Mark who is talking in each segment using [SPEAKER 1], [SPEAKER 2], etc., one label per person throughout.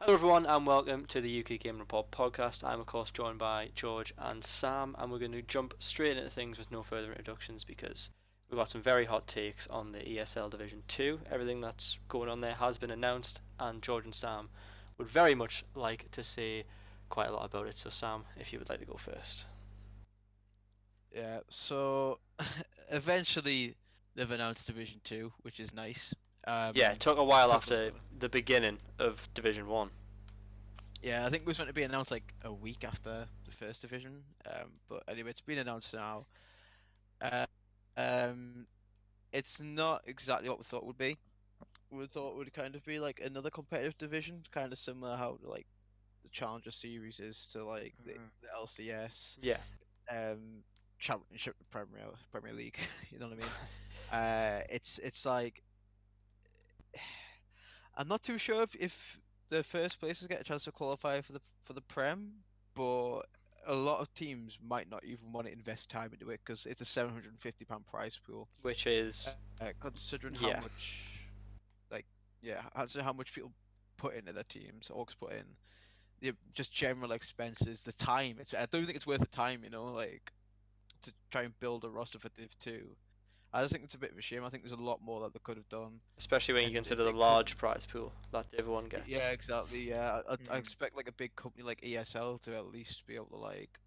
[SPEAKER 1] Hello everyone and welcome to the UK Game Report podcast. I'm of course joined by George and Sam, and we're going to jump straight into things with no further introductions because we've got some very hot takes on the ESL Division 2. Everything that's going on there has been announced, and George and Sam would very much like to say quite a lot about it. So Sam, if you would like to go first.
[SPEAKER 2] Yeah, so eventually they've announced Division 2, which is nice.
[SPEAKER 1] Yeah, it took a while
[SPEAKER 2] Took
[SPEAKER 1] after the beginning of Division 1.
[SPEAKER 2] yeah, I think it was meant to be announced like a week after the first division. But anyway, it's been announced now. Uh, um, it's not exactly what we thought it would be. We thought it would kind of be like another competitive division, kind of similar how like the Challenger Series is to like the LCS,
[SPEAKER 1] Yeah.
[SPEAKER 2] um, Championship Premier League. You know what I mean? It's like I'm not too sure if the first places get a chance to qualify for the Prem, but a lot of teams might not even want to invest time into it because it's a £750 prize pool.
[SPEAKER 1] Which is,
[SPEAKER 2] Considering how
[SPEAKER 1] yeah.
[SPEAKER 2] much, like, yeah, considering how much people put into their teams, orgs put in, just general expenses, the time. I don't think it's worth the time, like to try and build a roster for Div 2. I just think it's a bit of a shame. I think there's a lot more that they could have done.
[SPEAKER 1] Especially when you
[SPEAKER 2] And
[SPEAKER 1] consider the
[SPEAKER 2] they could
[SPEAKER 1] large prize pool that everyone
[SPEAKER 2] Yeah,
[SPEAKER 1] gets.
[SPEAKER 2] exactly. Yeah, I
[SPEAKER 1] Mm.
[SPEAKER 2] expect like a big company like ESL to at least be able to like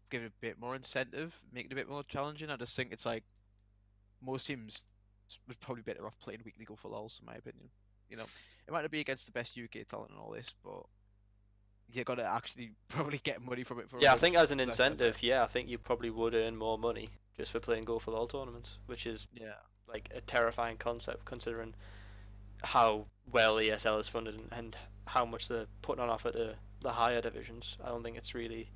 [SPEAKER 2] give it a bit more incentive, make it a bit more challenging. I just think it's like most teams would probably be better off playing weekly go for lols, in my opinion. It might not be against the best UK talent and all this, but you got to actually probably get money from it for a
[SPEAKER 1] Yeah, I think
[SPEAKER 2] much
[SPEAKER 1] as an
[SPEAKER 2] less
[SPEAKER 1] incentive,
[SPEAKER 2] effort.
[SPEAKER 1] yeah, I think you probably would earn more money just for playing Go for All tournaments, which is
[SPEAKER 2] Yeah.
[SPEAKER 1] like a terrifying concept considering how well ESL is funded and how much they're putting on offer to the higher divisions. I don't think it's really,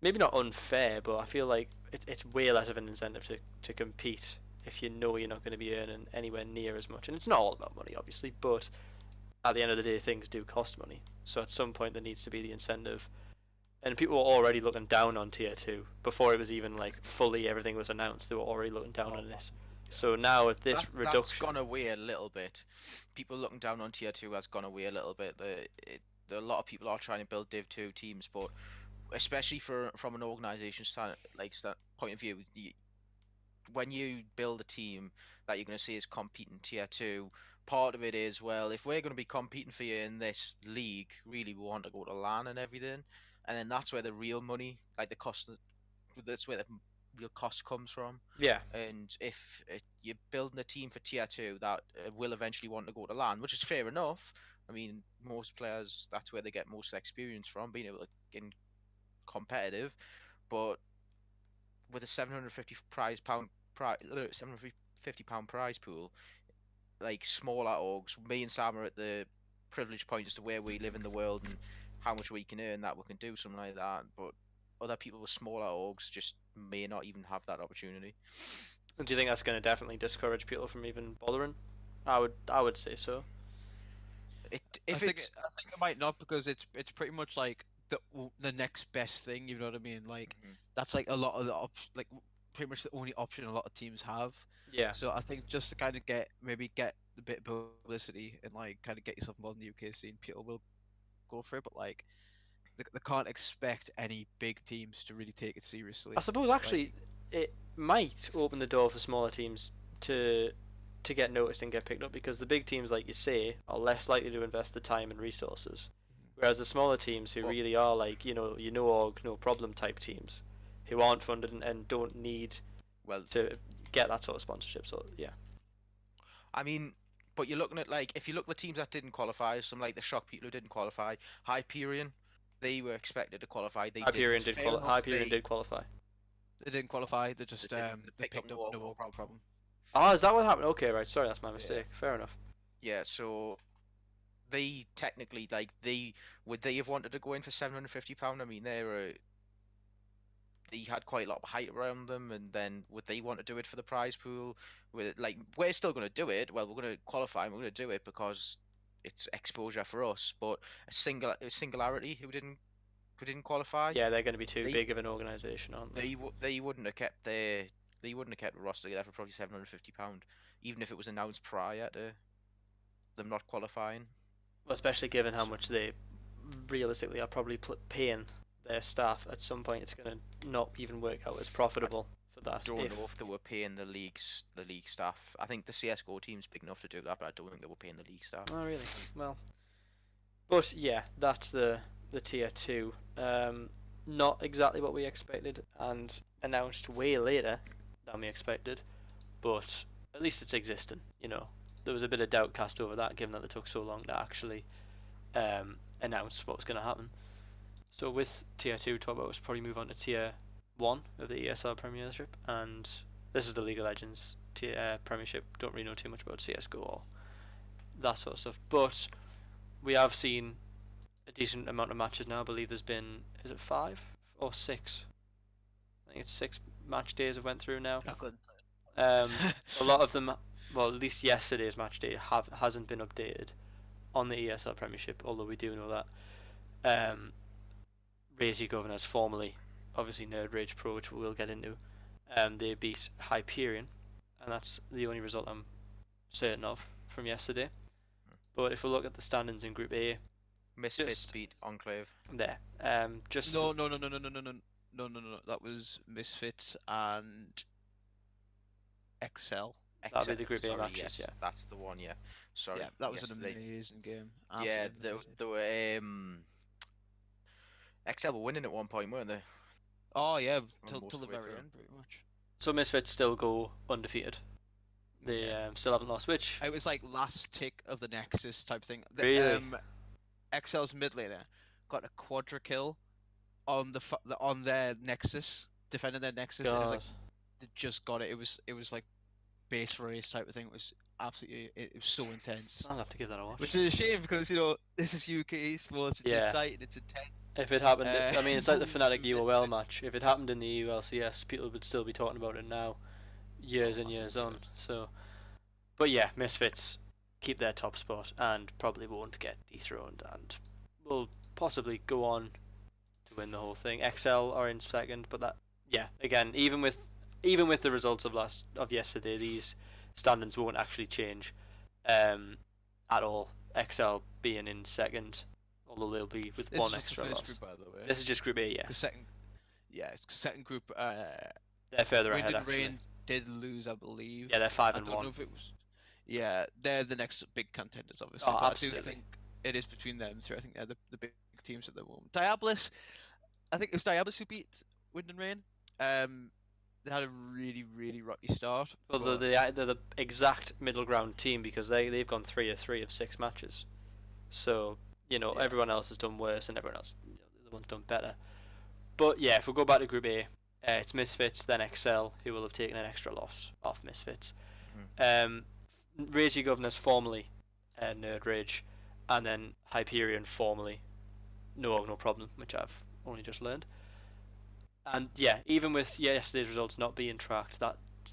[SPEAKER 1] maybe not unfair, but I feel like it's way less of an incentive to compete if you know you're not going to be earning anywhere near as much. And it's not all about money, obviously, but at the end of the day, things do cost money. So at some point, there needs to be the incentive, and people were already looking down on tier two before it was even like fully everything was announced. They were already looking down
[SPEAKER 3] Oh,
[SPEAKER 1] on this.
[SPEAKER 3] yeah.
[SPEAKER 1] So now with this
[SPEAKER 3] That's gone
[SPEAKER 1] reduction,
[SPEAKER 3] away a little bit. People looking down on tier two has gone away a little bit. A lot of people are trying to build Div two teams, but especially from an organisation point of view, when you build a team that you're going to see is competing tier two, part of it is, well, if we're going to be competing for you in this league, really we want to go to LAN and everything, and then that's where the real money, like the cost, that's where the real cost comes from.
[SPEAKER 1] yeah,
[SPEAKER 3] And if you're building a team for tier two that will eventually want to go to LAN, which is fair enough. I mean, most players, that's where they get most experience from, being able to get competitive. But with a 750 pound prize pool, like smaller orgs, me and Sam are at the privileged point as to where we live in the world and how much we can earn that we can do something like that. But other people with smaller orgs just may not even have that opportunity.
[SPEAKER 1] do you think that's going to definitely discourage people from even bothering? I would say so.
[SPEAKER 2] I
[SPEAKER 3] If
[SPEAKER 2] think
[SPEAKER 3] it's
[SPEAKER 2] I think it might not because it's pretty much like the next best thing. You know what I mean? Like
[SPEAKER 3] Mhm.
[SPEAKER 2] that's like a lot of the like pretty much the only option a lot of teams have.
[SPEAKER 1] Yeah,
[SPEAKER 2] So I think just to kind of get a bit of publicity and like kind of get yourself involved in the UK scene, people will go for it. But like they can't expect any big teams to really take it
[SPEAKER 1] I
[SPEAKER 2] seriously.
[SPEAKER 1] suppose
[SPEAKER 2] Like
[SPEAKER 1] actually it might open the door for smaller teams to to get noticed and get picked up because the big teams, like you say, are less likely to invest the time and resources. Whereas the smaller teams who
[SPEAKER 3] but
[SPEAKER 1] really are like, org, no problem type teams who aren't funded and don't need
[SPEAKER 3] well,
[SPEAKER 1] to get that sort of sponsorship. So yeah.
[SPEAKER 3] I mean, but you're looking at like if you look at the teams that didn't qualify, some like the shock people who didn't qualify, Hyperion, they were expected to qualify, they
[SPEAKER 1] Hyperion
[SPEAKER 3] didn't.
[SPEAKER 1] did
[SPEAKER 3] Fair
[SPEAKER 1] qualify.
[SPEAKER 3] enough,
[SPEAKER 1] Hyperion did qualify.
[SPEAKER 2] they didn't qualify. They
[SPEAKER 3] they
[SPEAKER 2] just
[SPEAKER 3] didn't. They
[SPEAKER 2] they
[SPEAKER 3] picked up
[SPEAKER 2] picked
[SPEAKER 3] no
[SPEAKER 2] up
[SPEAKER 3] org,
[SPEAKER 2] no
[SPEAKER 3] no problem.
[SPEAKER 2] problem.
[SPEAKER 1] Oh, is that what happened? Okay, right. Sorry, that's my
[SPEAKER 2] Yeah.
[SPEAKER 1] mistake. Fair enough.
[SPEAKER 3] Yeah, so they technically like they would they have wanted to go in for £750? I mean, they had quite a lot of hype around them, and then would they want to do it for the prize pool? With like, we're still going to do it. Well, we're going to qualify, and we're going to do it because it's exposure for us. But a singularity who didn't qualify,
[SPEAKER 1] Yeah, they're going to be too
[SPEAKER 3] they
[SPEAKER 1] big of an organisation, aren't they?
[SPEAKER 3] they wouldn't have kept the roster together for probably £750, even if it was announced prior to them not qualifying.
[SPEAKER 1] especially given how much they realistically are probably paying their staff. At some point, it's going to not even work out as profitable for that.
[SPEAKER 3] Don't know if they were paying the league staff. I think the CS:GO team's big enough to do that, but I don't think they were paying the league staff.
[SPEAKER 1] Oh really? Well, but yeah, that's the tier 2. Not exactly what we expected, and announced way later than we expected, but at least it's existing. You know, there was a bit of doubt cast over that, given that they took so long to actually announce what was going to happen. So with tier 2, talk about us probably move on to tier 1 of the ESL Premiership, and this is the League of Legends tier Premiership. Don't really know too much about CS:GO or that sort of stuff, but we have seen a decent amount of matches now. I believe there's been, is it 5 or 6? I think it's 6 match days have went through now.
[SPEAKER 2] I couldn't
[SPEAKER 1] A lot of them, well, at least yesterday's match day hasn't been updated on the ESL Premiership, although we do know that Razy Governors, formerly obviously Nerd Rage Pro, which we'll get into, they beat Hyperion, and that's the only result I'm certain of from yesterday. But if we look at the standings in Group A,
[SPEAKER 3] Misfits beat Enclave.
[SPEAKER 1] there, just
[SPEAKER 2] No. That was Misfits and Excel.
[SPEAKER 1] that'll be the Group A
[SPEAKER 3] Sorry,
[SPEAKER 1] matches,
[SPEAKER 3] yes,
[SPEAKER 1] yeah.
[SPEAKER 3] that's the one. Yeah, sorry.
[SPEAKER 2] Yeah, that was an
[SPEAKER 3] yesterday.
[SPEAKER 2] amazing game.
[SPEAKER 3] Yeah,
[SPEAKER 2] Absolutely
[SPEAKER 3] there
[SPEAKER 2] amazing.
[SPEAKER 3] were XL were winning at one point, weren't they?
[SPEAKER 2] Oh yeah,
[SPEAKER 3] most
[SPEAKER 2] till
[SPEAKER 3] of
[SPEAKER 2] the
[SPEAKER 3] the way
[SPEAKER 2] very
[SPEAKER 3] through.
[SPEAKER 2] end, pretty much.
[SPEAKER 1] So Misfits still go undefeated. They
[SPEAKER 3] Yeah.
[SPEAKER 1] still haven't lost, which
[SPEAKER 2] It was like last tick of the Nexus type thing.
[SPEAKER 1] Really?
[SPEAKER 2] XL's mid laner got a quadra kill on on their Nexus, defending their Nexus, and it was like
[SPEAKER 1] God,
[SPEAKER 2] they just got it. It was like base race type of thing. It was absolutely it was so intense.
[SPEAKER 1] I'll have to give that a watch.
[SPEAKER 2] Which is a shame because this is UK esports. It's
[SPEAKER 1] Yeah.
[SPEAKER 2] exciting. It's intense.
[SPEAKER 1] If it happened, I mean, it's like the
[SPEAKER 2] you
[SPEAKER 1] Fnatic
[SPEAKER 2] missed
[SPEAKER 1] UOL
[SPEAKER 2] it.
[SPEAKER 1] match. If it happened in the ULCS, people would still be talking about it now, years and years on. So, but yeah, Misfits keep their top spot and probably won't get dethroned, and will possibly go on to win the whole thing. XL are in second, but that, yeah, again, even with the results of yesterday, these standings won't actually change at all. XL being in second, although they'll be with
[SPEAKER 2] This
[SPEAKER 1] one
[SPEAKER 2] is
[SPEAKER 1] extra
[SPEAKER 2] the
[SPEAKER 1] loss.
[SPEAKER 2] first group, by the way.
[SPEAKER 1] This is just Group A, yeah.
[SPEAKER 2] The second, second group.
[SPEAKER 1] They're further
[SPEAKER 2] Wind
[SPEAKER 1] ahead,
[SPEAKER 2] and
[SPEAKER 1] actually.
[SPEAKER 2] Rain did lose, I believe.
[SPEAKER 1] Yeah, they're 5
[SPEAKER 2] I
[SPEAKER 1] and
[SPEAKER 2] don't
[SPEAKER 1] 1.
[SPEAKER 2] know if it was. Yeah, they're the next big contenders, obviously.
[SPEAKER 1] Oh,
[SPEAKER 2] but I
[SPEAKER 1] absolutely.
[SPEAKER 2] do think it is between them three. I think they're the big teams at the moment. Diabolus, I think it was Diabolus who beat Wind and Rain. They had a really rocky start.
[SPEAKER 1] Well,
[SPEAKER 2] but
[SPEAKER 1] they're the exact middle ground team because they've gone 3-3 of 6 matches. So, you know,
[SPEAKER 2] Yeah.
[SPEAKER 1] everyone else has done worse and everyone else, you know, the one's done better. But yeah, if we go back to Group A, it's Misfits, then XL, who will have taken an extra loss off Misfits. Ragey Governors, formerly Nerd Rage, and then Hyperion, formerly No Problem, which I've only just learned. And yeah, even with yesterday's results not being tracked,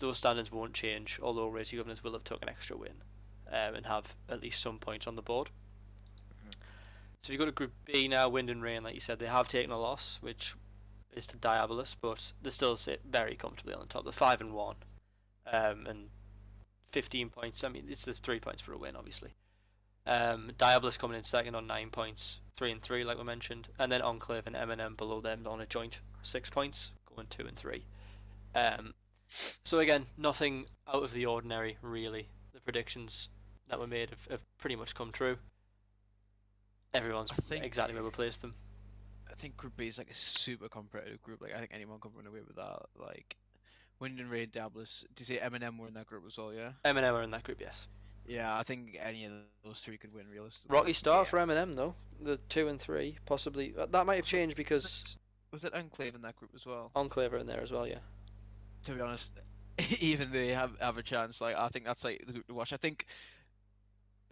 [SPEAKER 1] those standards won't change, although Ragey Governors will have took an extra win and have at least some points on the board. So if you go to Group B now, Wind and Rain, like you said, they have taken a loss, which is to Diabolus, but they still sit very comfortably on the top. They're 5 and 1, and 15 points. I mean, there's 3 points for a win, obviously. Diabolus coming in second on 9 points, 3 and 3, like we mentioned, and then Enclave and M&M below them on a joint 6 points, going 2 and 3. So again, nothing out of the ordinary, really. The predictions that were made have pretty much come true. Everyone's
[SPEAKER 2] I think-
[SPEAKER 1] exactly where we placed them.
[SPEAKER 2] I think Group B is like a super competitive group. Like I think anyone can run away with that. Like Wind and Rain, Diabolus. Did you say M&M were in that group as well? Yeah.
[SPEAKER 1] M&M are in that group, yes.
[SPEAKER 2] Yeah, I think any of those three could win realistically.
[SPEAKER 1] Rocky start
[SPEAKER 3] Yeah.
[SPEAKER 1] for M&M though. The 2 and 3, possibly. That might have changed because
[SPEAKER 2] Was it Enclave in that group as well?
[SPEAKER 1] Enclave are in there as well, yeah.
[SPEAKER 2] To be honest, even they have a chance. Like I think that's like the group to watch. I think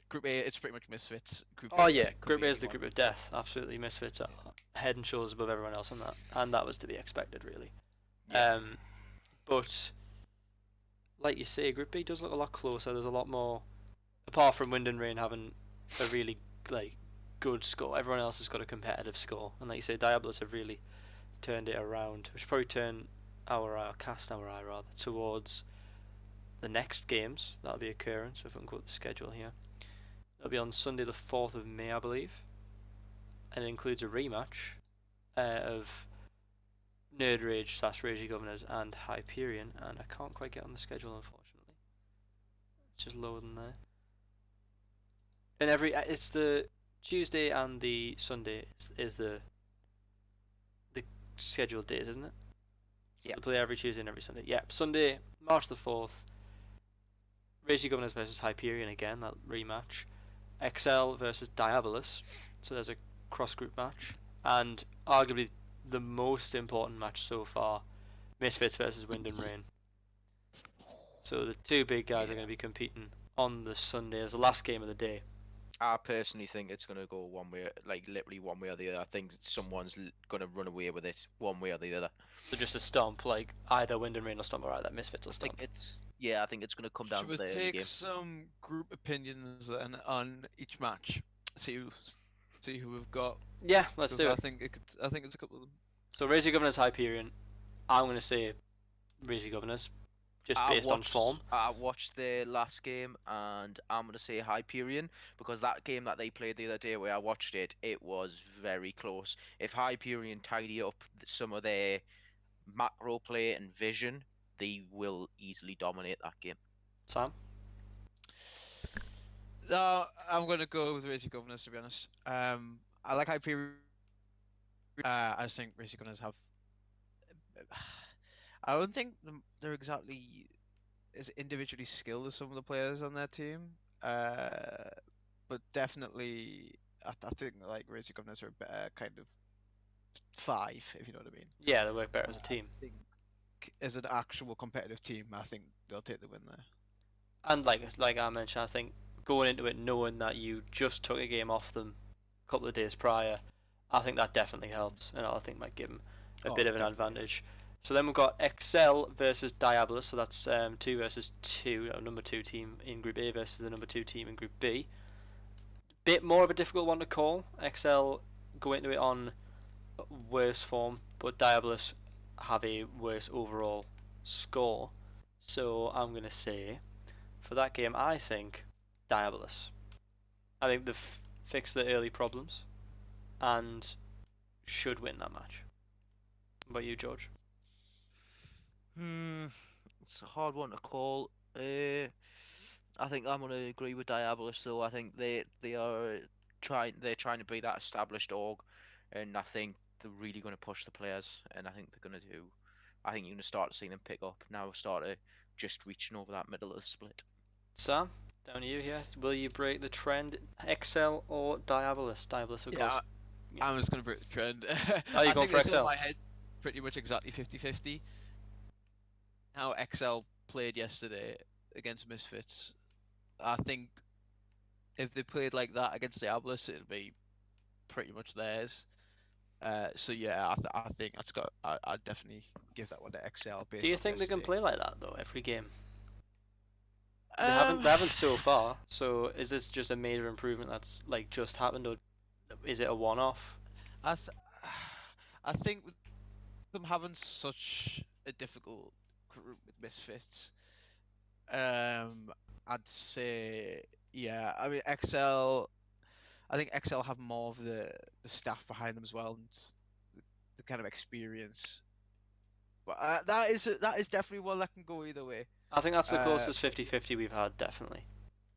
[SPEAKER 2] Group A, it's pretty much Misfits. Group
[SPEAKER 1] Oh
[SPEAKER 2] A
[SPEAKER 1] yeah,
[SPEAKER 2] could
[SPEAKER 1] Group
[SPEAKER 2] be
[SPEAKER 1] A is the
[SPEAKER 2] anyone.
[SPEAKER 1] group of death. Absolutely, Misfits are head and shoulders above everyone else on that, and that was to be expected, really.
[SPEAKER 3] Yeah.
[SPEAKER 1] But like you say, Group B does look a lot closer. There's a lot more, apart from Wind and Rain having a really good score. Everyone else has got a competitive score, and like you say, Diabolus have really turned it around. We should probably cast our eye rather towards the next games that'll be occurring. So if we can go to the schedule here. It'll be on Sunday the 4th of May, I believe. And it includes a rematch of Nerd Rage / Ragey Governors and Hyperion, and I can't quite get on the schedule, unfortunately. It's just loading there. And it's the Tuesday and the Sunday is the scheduled days, isn't it? So
[SPEAKER 3] Yeah.
[SPEAKER 1] they play every Tuesday and every Sunday. Yeah, Sunday, March the 4th. Ragey Governors versus Hyperion again, that rematch. XL versus Diabolus, so there's a cross-group match. And arguably the most important match so far, Misfits versus Wind and Rain. So the two big guys are going to be competing on the Sunday as the last game of the day.
[SPEAKER 3] I personally think it's gonna go one way, like literally one way or the other. I think someone's gonna run away with it one way or the other.
[SPEAKER 1] So just a stomp, like either Wind and Rain will stomp or either Misfits will
[SPEAKER 3] I think
[SPEAKER 1] stomp.
[SPEAKER 3] I think it's gonna come down
[SPEAKER 2] Should
[SPEAKER 3] to
[SPEAKER 2] we
[SPEAKER 3] the early
[SPEAKER 2] take
[SPEAKER 3] game.
[SPEAKER 2] some group opinions then on each match? See who we've got.
[SPEAKER 1] Yeah, let's
[SPEAKER 2] 'Cause
[SPEAKER 1] do
[SPEAKER 2] I
[SPEAKER 1] it.
[SPEAKER 2] think I think it's a couple of them.
[SPEAKER 1] So Ragey Governors Hyperion, I'm going to say Ragey Governors, just based on form.
[SPEAKER 3] I watched their last game, and I'm gonna say Hyperion because that game that they played the other day, where I watched it, it was very close. If Hyperion tidy up some of their macro play and vision, they will easily dominate that game.
[SPEAKER 1] Sam?
[SPEAKER 2] No, I'm gonna go with Racing Governors to be honest. I like Hyperion. I just think Racing Governors have. I don't think they're exactly as individually skilled as some of the players on their team. But definitely, I think like Racing Governors are a better kind of 5, if you know what I mean.
[SPEAKER 1] Yeah, they work better as a team.
[SPEAKER 2] I think as an actual competitive team, I think they'll take the win there.
[SPEAKER 1] And like I mentioned, I think going into it knowing that you just took a game off them a couple of days prior, I think that definitely helps, and I think might give them a bit of an advantage. So then we've got XL versus Diabolus, so that's 2 versus 2, number 2 team in Group A versus the number 2 team in Group B. Bit more of a difficult one to call. XL go into it on worse form, but Diabolus have a worse overall score. So I'm going to say, for that game, I think Diabolus. I think they've fixed the early problems and should win that match. What about you, George?
[SPEAKER 3] It's a hard one to call. I think I'm gonna agree with Diabolus though. I think they are they're trying to be that established org, and I think they're really gonna push the players, and I think they're gonna do. I think you're gonna start seeing them pick up now. Start to just reaching over that middle of the split.
[SPEAKER 1] Sam, down to you here. Will you break the trend? XL or Diabolus? Diabolus, of course.
[SPEAKER 2] I'm just gonna break the trend.
[SPEAKER 1] Oh, you
[SPEAKER 2] I
[SPEAKER 1] going
[SPEAKER 2] think
[SPEAKER 1] for
[SPEAKER 2] this is in
[SPEAKER 1] XL?
[SPEAKER 2] my head pretty much exactly 50-50. How XL played yesterday against Misfits, I think if they played like that against Diabolus, it'd be pretty much theirs. So yeah, I think I'd definitely give that one to XL. Based
[SPEAKER 1] Do you
[SPEAKER 2] on
[SPEAKER 1] think they can
[SPEAKER 2] yesterday.
[SPEAKER 1] play like that though every game? They
[SPEAKER 2] Um,
[SPEAKER 1] haven't so far. So is this just a major improvement that's like just happened, or is it a one-off?
[SPEAKER 2] I th I think with them having such a difficult group with Misfits, I'd say yeah. I mean XL. I think XL have more of the staff behind them as well, and the kind of experience. But that is definitely one that can go either way.
[SPEAKER 1] I think that's the
[SPEAKER 2] Uh,
[SPEAKER 1] closest 50-50 we've had, definitely.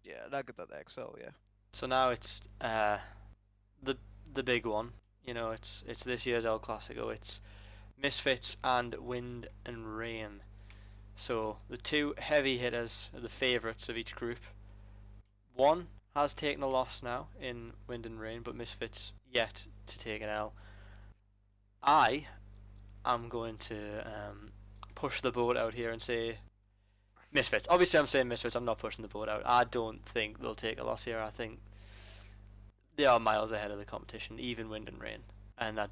[SPEAKER 2] Yeah, I get that XL. Yeah.
[SPEAKER 1] So now it's the big one. You know, it's this year's El Clasico. It's Misfits and Wind and Rain. So the two heavy hitters are the favourites of each group. One has taken a loss now in Wind and Rain, but Misfits yet to take an L. I am going to push the boat out here and say Misfits. Obviously, I'm saying Misfits. I'm not pushing the boat out. I don't think they'll take a loss here. I think they are miles ahead of the competition, even Wind and Rain, and I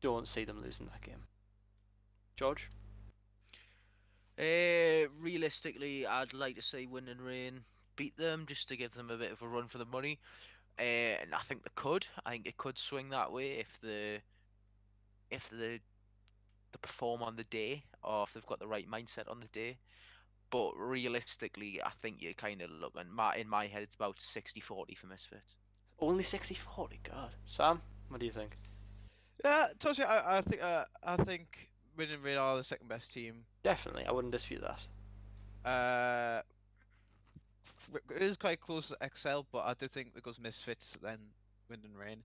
[SPEAKER 1] don't see them losing that game. George?
[SPEAKER 3] Realistically, I'd like to see Wind and Rain beat them just to give them a bit of a run for the money. And I think they could. I think it could swing that way if they perform on the day, or if they've got the right mindset on the day. but realistically, I think you're kind of looking. In my head, it's about 60-40 for Misfits.
[SPEAKER 1] Only 60-40, God. Sam, what do you think?
[SPEAKER 2] Yeah, Toshi, I think Win and Rain are the second best team.
[SPEAKER 1] Definitely, I wouldn't dispute that.
[SPEAKER 2] Uh, it is quite close to XL, but I do think it goes Misfits then Wind and Rain.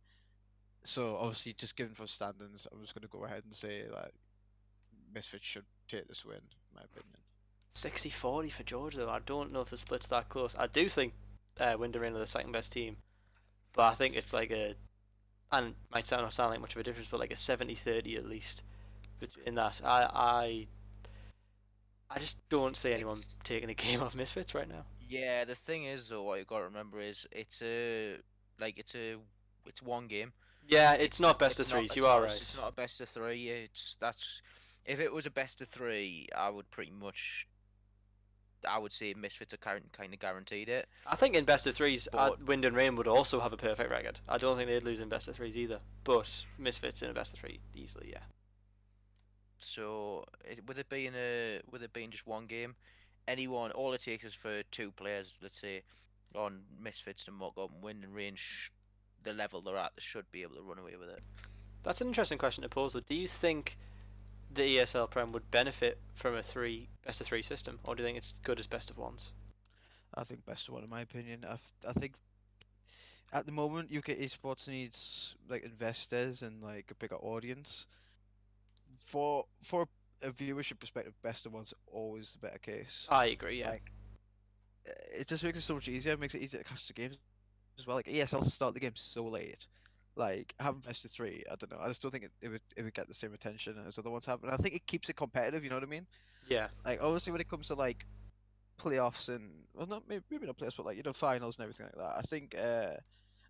[SPEAKER 2] So obviously, just given for standings, I'm just going to go ahead and say like Misfits should take this win, in my opinion.
[SPEAKER 1] 60-40 for George, though. I don't know if the split's that close. I do think Wind and Rain are the second best team, but I think it's like and it might not sound like much of a difference, but like a 70-30 at least. In that, I just don't see anyone taking a game off Misfits right now.
[SPEAKER 3] Yeah, the thing is though, what you got to remember is it's one game.
[SPEAKER 1] Yeah, it's not best of
[SPEAKER 3] It's not.
[SPEAKER 1] threes.
[SPEAKER 3] It's
[SPEAKER 1] You are
[SPEAKER 3] not.
[SPEAKER 1] right.
[SPEAKER 3] It's not a best of three. That's. If it was a best of three, I would pretty much. I would say Misfits are kind of guaranteed it.
[SPEAKER 1] I think in best of threes,
[SPEAKER 3] But-
[SPEAKER 1] Wind and Rain would also have a perfect record. I don't think they'd lose in best of threes either. But Misfits in a best of three easily, yeah.
[SPEAKER 3] So with it being just one game, all it takes is for two players, let's say, on Misfits to muck up and win and range the level they're at, they should be able to run away with it.
[SPEAKER 1] That's an interesting question to pose, though. Do you think the ESL Prem would benefit from a best of three system, or do you think it's good as best of ones?
[SPEAKER 2] I think best of one, in my opinion. I think at the moment UK esports needs like investors and like a bigger audience. For a viewership perspective, best of one's always the better case.
[SPEAKER 1] I agree, yeah.
[SPEAKER 2] Like, it just makes it so much easier. It makes it easier to catch the games as well. Like ESL start the game so late. Like having best of three, I don't know. I just don't think it would get the same attention as other ones have. And I think it keeps it competitive. You know what I mean?
[SPEAKER 1] Yeah.
[SPEAKER 2] Like obviously when it comes to like playoffs and well, not maybe not playoffs, but like finals and everything like that.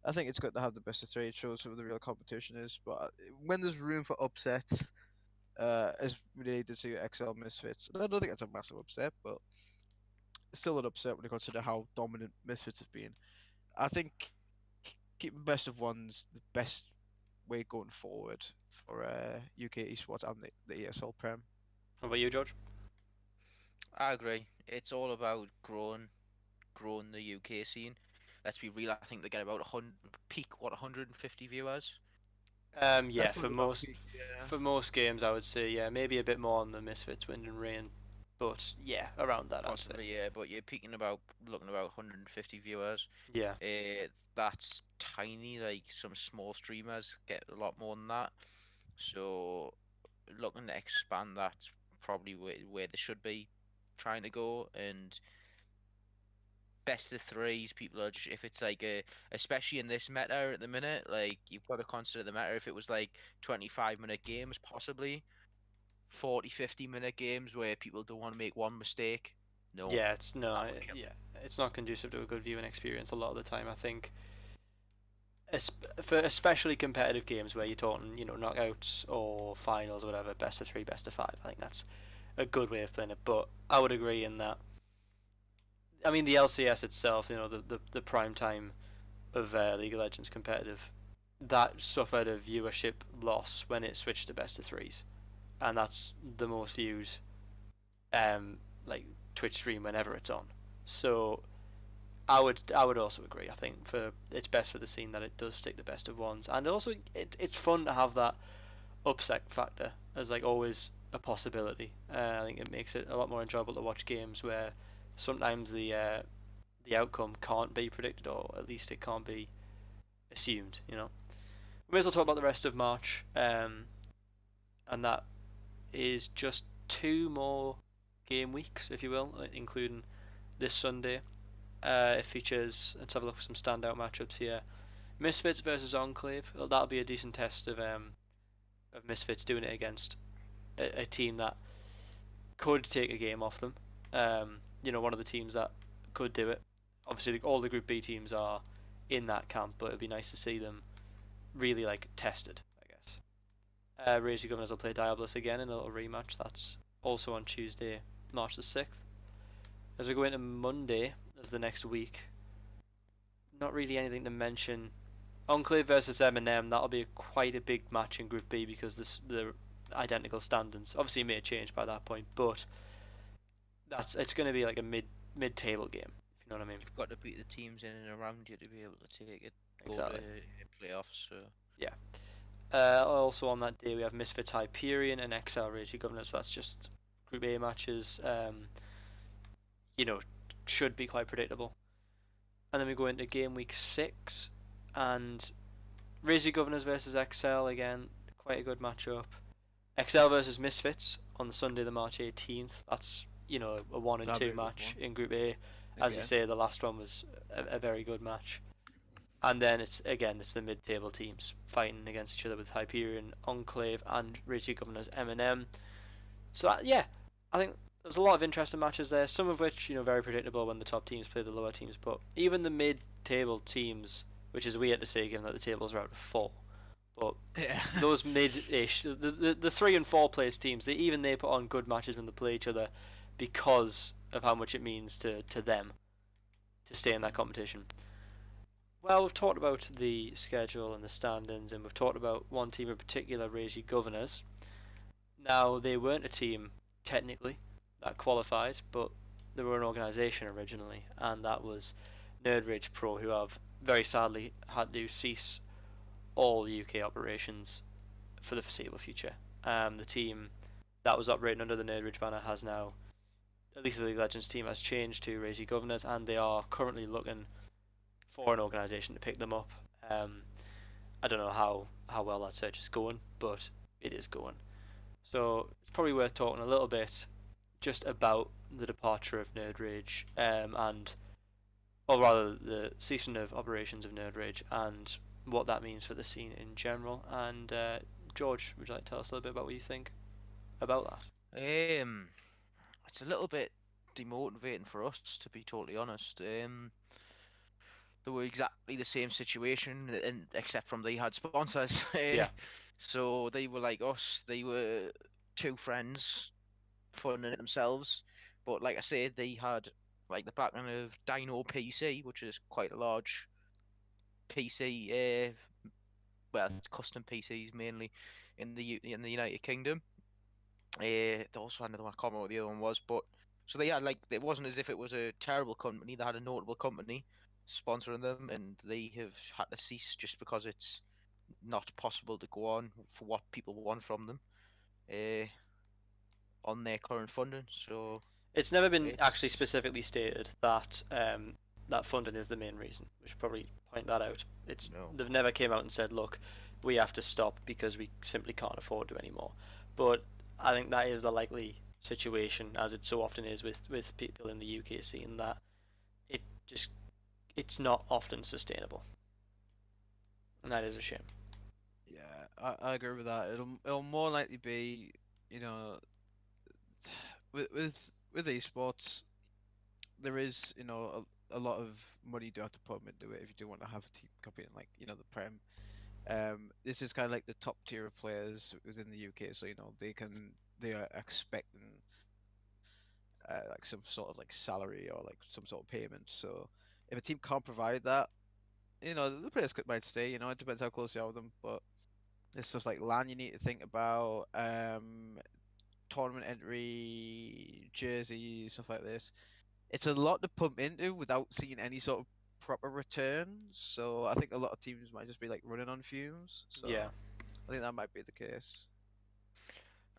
[SPEAKER 2] I think it's good to have the best of three. It shows what the real competition is. But when there's room for upsets, as related to XL Misfits, and I don't think it's a massive upset, but still an upset when you consider how dominant Misfits have been. I think keeping best of one's the best way going forward for UK esports and the ESL Prem.
[SPEAKER 1] What about you, George?
[SPEAKER 3] I agree. It's all about growing the UK scene. Let's be real. I think they get about 150 viewers.
[SPEAKER 1] Yeah,
[SPEAKER 2] That's
[SPEAKER 1] for
[SPEAKER 2] probably about
[SPEAKER 1] most
[SPEAKER 2] peak, yeah.
[SPEAKER 1] for most games, I would say yeah, maybe a bit more on the Misfits, Wind and Rain, but yeah, around that I'd say.
[SPEAKER 3] Possibly, yeah, but you're looking about 150 viewers.
[SPEAKER 1] Yeah,
[SPEAKER 3] That's tiny. Like some small streamers get a lot more than that. So looking to expand that's probably where they should be trying to go. And best of threes, people are just, if it's like especially in this meta at the minute, like you've got to consider the meta. If it was like 25-minute games, possibly 40-50-minute games where people don't want to make one mistake. No.
[SPEAKER 1] yeah, it's no,
[SPEAKER 3] That wouldn't
[SPEAKER 1] yeah, it's not conducive to a good viewing experience a lot of the time. I think, for especially competitive games where you're talking, knockouts or finals or whatever, best of three, best of five. I think that's a good way of playing it. But I would agree in that. I mean, the LCS itself, the prime time of League of Legends competitive, that suffered a viewership loss when it switched to best of threes, and that's the most viewed, like Twitch stream whenever it's on. So, I would also agree. I think it's best for the scene that it does stick to best of ones, and also it's fun to have that upset factor as like always a possibility. I think it makes it a lot more enjoyable to watch games where sometimes the outcome can't be predicted, or at least it can't be assumed. We may as well talk about the rest of March, and that is just 2 more game weeks, if you will, including this Sunday. It features, let's have a look for some standout matchups here. Misfits versus Enclave. Well, that'll be a decent test of Misfits doing it against a team that could take a game off them. One of the teams that could do it. Obviously, all the Group B teams are in that camp, but it'd be nice to see them really tested, I guess. Rage Governors will play Diabolus again in a little rematch. That's also on Tuesday, March the 6th. As we go into Monday of the next week, not really anything to mention. Enclave versus Eminem, that'll be quite a big match in Group B because the identical standings. Obviously, it may change by that point, but it's going to be like a mid table game, if you know what I mean.
[SPEAKER 3] You've got to beat the teams in and around you to be able to take it. Go
[SPEAKER 1] Exactly.
[SPEAKER 3] to playoffs. So
[SPEAKER 1] Yeah. Also on that day we have Misfits Hyperion and XL Racing Governors. So that's just Group A matches. You know, should be quite predictable. And then we go into game week 6, and Racing Governors versus XL again, quite a good matchup. XL versus Misfits on the Sunday, the March 18th. That's, you know, a 1 and
[SPEAKER 2] That'll be
[SPEAKER 1] 2
[SPEAKER 2] a good
[SPEAKER 1] match
[SPEAKER 2] one.
[SPEAKER 1] in Group A. As you
[SPEAKER 2] Again.
[SPEAKER 1] say, the last one was a very good match. And then it's the mid-table teams fighting against each other with Hyperion, Enclave, and Racing Governors M&M. So I think there's a lot of interesting matches there. Some of which, you know, very predictable when the top teams play the lower teams. But even the mid-table teams, which is weird to say given that the tables are out of 4, but
[SPEAKER 2] Yeah.
[SPEAKER 1] those mid-ish, the 3 and 4 place teams, they put on good matches when they play each other because of how much it means to them to stay in that competition. Well, we've talked about the schedule and the standings, and we've talked about one team in particular, Racing Governors. Now, they weren't a team, technically, that qualified, but they were an organisation originally, and that was Nerdridge Pro, who have very sadly had to cease all UK operations for the foreseeable future. The team that was operating under the Nerdridge banner has now, at least the League of Legends team, has changed to Racing Governors, and they are currently looking for an organisation to pick them up. I don't know how well that search is going, but it is going. So it's probably worth talking a little bit just about the departure of Nerd Rage, or rather the ceasing of operations of Nerd Rage, and what that means for the scene in general. And George, would you like to tell us a little bit about what you think about that?
[SPEAKER 3] It's a little bit demotivating for us, to be totally honest. They were exactly the same situation, and except from they had sponsors.
[SPEAKER 1] Yeah.
[SPEAKER 3] So they were like us. They were two friends funding it themselves. But like I said, they had like the background of Dino PC, which is quite a large PC. Well, it's custom PCs mainly in the United Kingdom. They also had another one. I can't remember what the other one was, but so they had like it wasn't as if it was a terrible company. They had a notable company sponsoring them, and they have had to cease just because it's not possible to go on for what people want from them uh, on their current funding. So
[SPEAKER 1] It's never been actually
[SPEAKER 3] it's
[SPEAKER 1] specifically stated that that funding is the main reason. We should probably point that out.
[SPEAKER 3] no.
[SPEAKER 1] They've never came out and said, look, we have to stop because we simply can't afford to anymore. But I think that is the likely situation, as it so often is with people in the UK scene, that it just it's not often sustainable, and that is a shame.
[SPEAKER 2] Yeah, I agree with that. It'll more likely be, you know, with esports, there is, you know, a lot of money you do have to put into it if you do want to have a team competing, like, you know, the Prem. This is kind of like the top tier of players within the UK, so you know they are expecting like some sort of like salary or like some sort of payment. So if a team can't provide that, you know, the players might stay. You know, it depends how close you are with them, but there's stuff like LAN you need to think about, tournament entry, jerseys, stuff like this. It's a lot to pump into without seeing any sort of proper return. So I think a lot of teams might just be like running on fumes. So
[SPEAKER 1] Yeah,
[SPEAKER 2] I think that might be the case.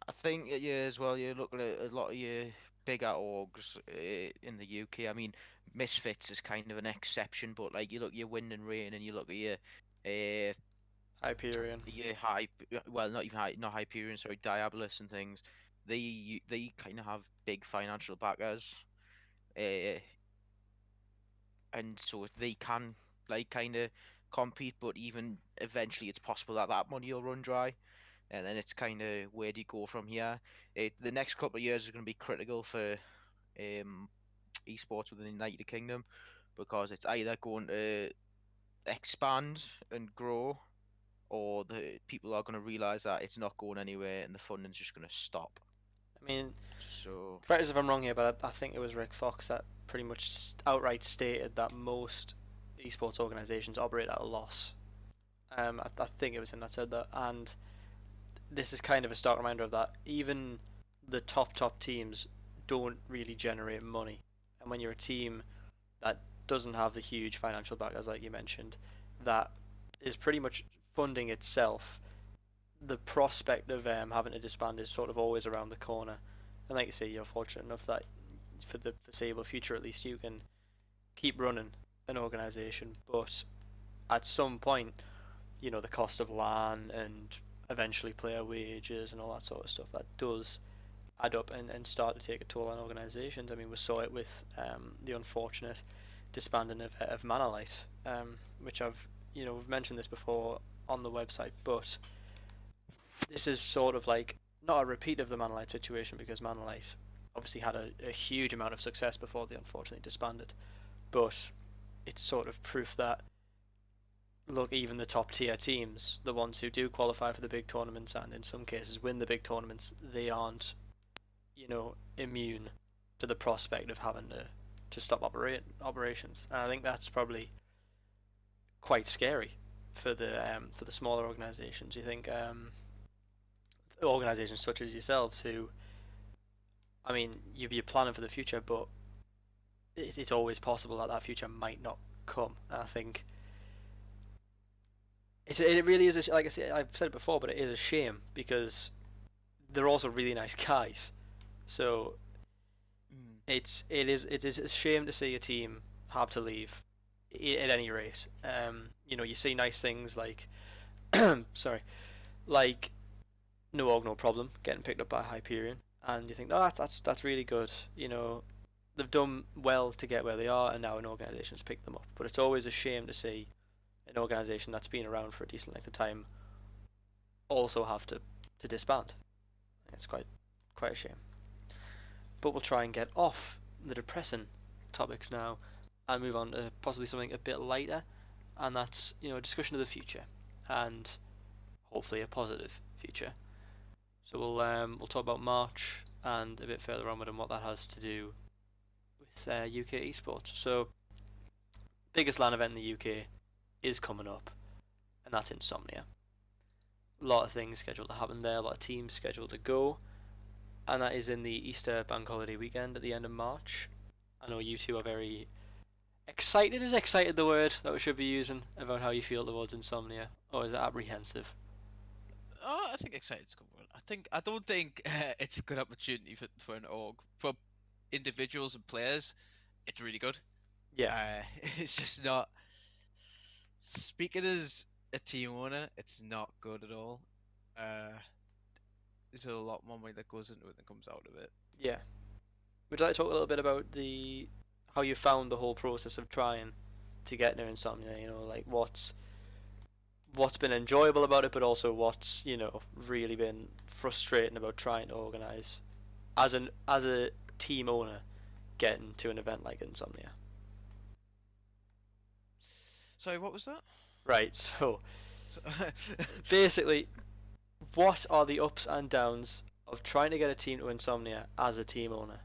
[SPEAKER 3] I think yeah as well. You're looking at a lot of your bigger orgs in the UK. I mean, Misfits is kind of an exception, but like you look at your Wind and Rain, and you look at uh,
[SPEAKER 1] Hyperion.
[SPEAKER 3] your well, not even not Hyperion, sorry, Diabolus and things. They kind of have big financial backers, uh, and so they can like kind of compete, but even eventually it's possible that that money will run dry, and then it's kind of where do you go from here? The next couple of years is going to be critical for um, esports within the United Kingdom because it's either going to expand and grow, or the people are going to realize that it's not going anywhere and the funding's just going to stop.
[SPEAKER 1] I mean,
[SPEAKER 3] So
[SPEAKER 1] correct us if I'm wrong here, but I think it was Rick Fox that pretty much outright stated that most esports organisations operate at a loss. I think it was him that said that, and this is kind of a stark reminder of that. Even the top teams don't really generate money. And when you're a team that doesn't have the huge financial backers like you mentioned, that is pretty much funding itself, the prospect of having to disband is sort of always around the corner. And like you say, you're fortunate enough that for the foreseeable future, at least, you can keep running an organisation. But at some point, the cost of LAN and eventually player wages and all that sort of stuff, that does add up and start to take a toll on organisations. I mean, we saw it with the unfortunate disbanding of Manolite, which we've mentioned this before on the website, but this is sort of like not a repeat of the Manolite situation, because Manolite obviously had a huge amount of success before they unfortunately disbanded, but it's sort of proof that, look, even the top tier teams, the ones who do qualify for the big tournaments and in some cases win the big tournaments, they aren't, immune to the prospect of having to stop operations. And I think that's probably quite scary for the smaller organisations. You think organisations such as yourselves, who, I mean, you're planning for the future, but it's always possible that future might not come. And I think it really is, like I said, I've said it before, but it is a shame, because they're also really nice guys. So it is a shame to see a team have to leave. At any rate, you see nice things like, sorry, like No Org No Problem getting picked up by Hyperion, and you think, oh, that's really good. They've done well to get where they are, and now an organisation's picked them up. But it's always a shame to see an organisation that's been around for a decent length of time also have to disband. It's quite a shame. But we'll try and get off the depressing topics now and move on to possibly something a bit lighter, and that's a discussion of the future, and hopefully a positive future. So we'll talk about March and a bit further onward and what that has to do with UK esports. So, biggest LAN event in the UK is coming up, and that's Insomnia. A lot of things scheduled to happen there, a lot of teams scheduled to go, and that is in the Easter bank holiday weekend at the end of March. I know you two are very excited. Is excited the word that we should be using about how you feel towards Insomnia, or is it apprehensive?
[SPEAKER 2] Oh, I think excited's a good word. I don't think it's a good opportunity for an org. For individuals and players, it's really good.
[SPEAKER 1] Yeah.
[SPEAKER 2] It's just not. Speaking as a team owner, it's not good at all. There's a lot more money that goes into it than comes out of it.
[SPEAKER 1] Yeah. Would you like to talk a little bit about how you found the whole process of trying to get near Insomnia? Like what's been enjoyable about it, but also what's really been frustrating about trying to organise as a team owner getting to an event like Insomnia.
[SPEAKER 2] Sorry, what was that?
[SPEAKER 1] Right. So basically, what are the ups and downs of trying to get a team to Insomnia as a team owner?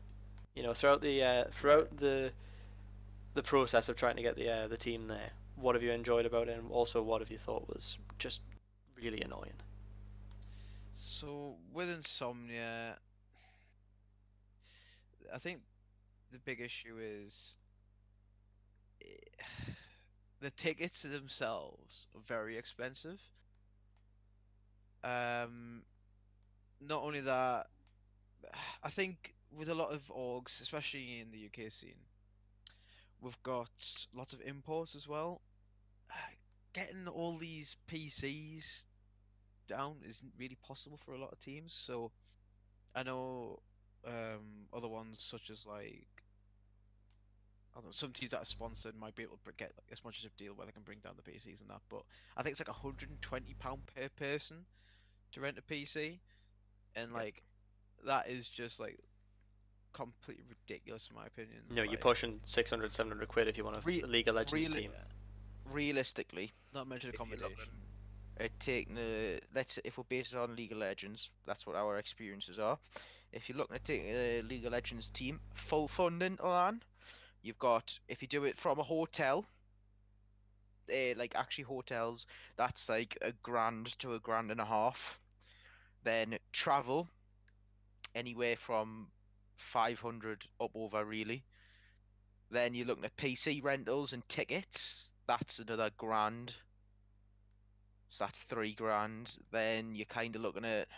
[SPEAKER 1] Throughout the process of trying to get the team there, what have you enjoyed about it, and also what have you thought was just really annoying?
[SPEAKER 2] So with Insomnia, I think the big issue is the tickets themselves are very expensive. Not only that, I think with a lot of orgs, especially in the UK scene, we've got lots of imports as well. Getting all these PCs down isn't really possible for a lot of teams. So I know other ones such as like I don't know, some teams that are sponsored might be able to get like, a sponsorship deal where they can bring down the PCs and that. But I think it's like £120 per person to rent a PC, and like that is just like completely ridiculous in my opinion.
[SPEAKER 1] You're
[SPEAKER 2] Like,
[SPEAKER 1] pushing 600, 700 quid if you want a League of Legends team.
[SPEAKER 3] Realistically,
[SPEAKER 2] not mentioned
[SPEAKER 3] if you're
[SPEAKER 2] accommodation.
[SPEAKER 3] taking if we're based on League of Legends, that's what our experiences are. If you're looking at taking a League of Legends team, full funding LAN, you've got, if you do it from a hotel, like actually hotels, that's like £1,000 to £1,500. Then travel, anywhere from 500 up over really. Then you're looking at PC rentals and tickets. That's another grand. So that's 3 grand. Then you're kind of looking at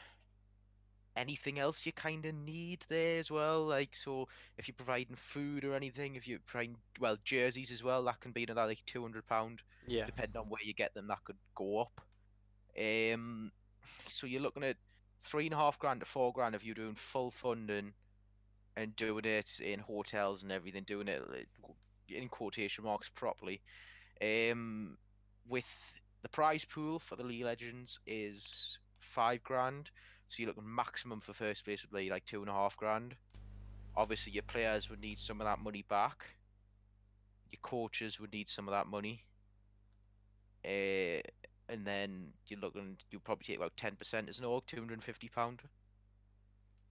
[SPEAKER 3] anything else you kind of need there as well. Like, so if you're providing food or anything, if you're providing, well, jerseys as well, that can be another like £200.
[SPEAKER 1] Yeah.
[SPEAKER 3] Depending on where you get them, that could go up. So you're looking at 3.5 grand to 4 grand if you're doing full funding and doing it in hotels and everything, doing it in quotation marks properly. With the prize pool for the League Legends is 5 grand, so you're looking maximum for first place would be like 2.5 grand. Obviously, your players would need some of that money back. Your coaches would need some of that money. And then you'll probably take about 10% as an org, £250.